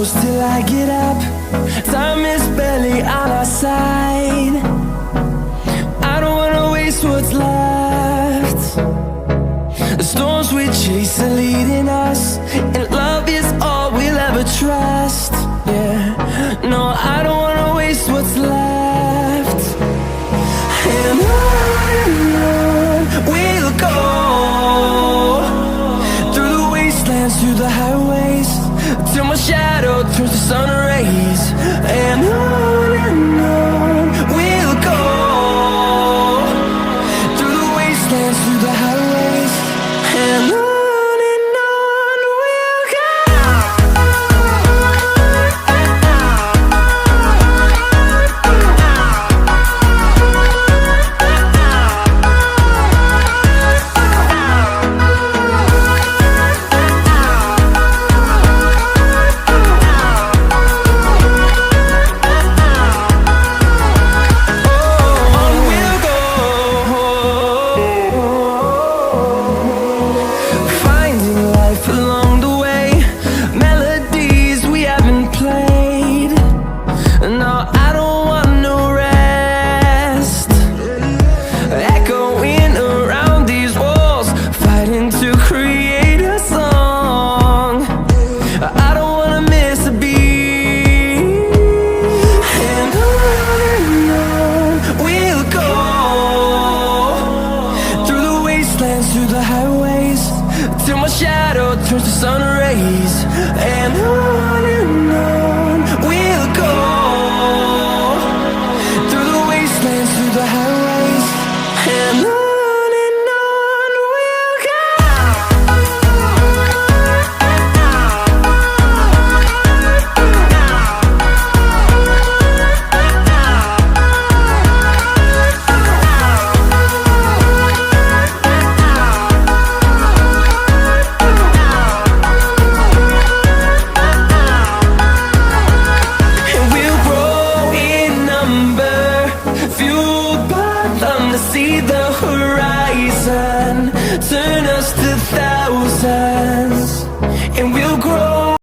close till I get up. Time is barely on our side. I don't wanna waste what's left. The storms we chase are leading us, and love is all we'll ever trust. Yeah, no, I don't wanna waste what's left. And on we'll go, through the wastelands, through the highways, till my shadow turns to sun rays. And on we'll go, through the wastelands, through the highways, and on we'll go. Through the highways, till my shadow turns to sun rays. And on we'll go, through the wastelands, through the highways, and on we'll go. See the horizon, turn us to thousands, and we'll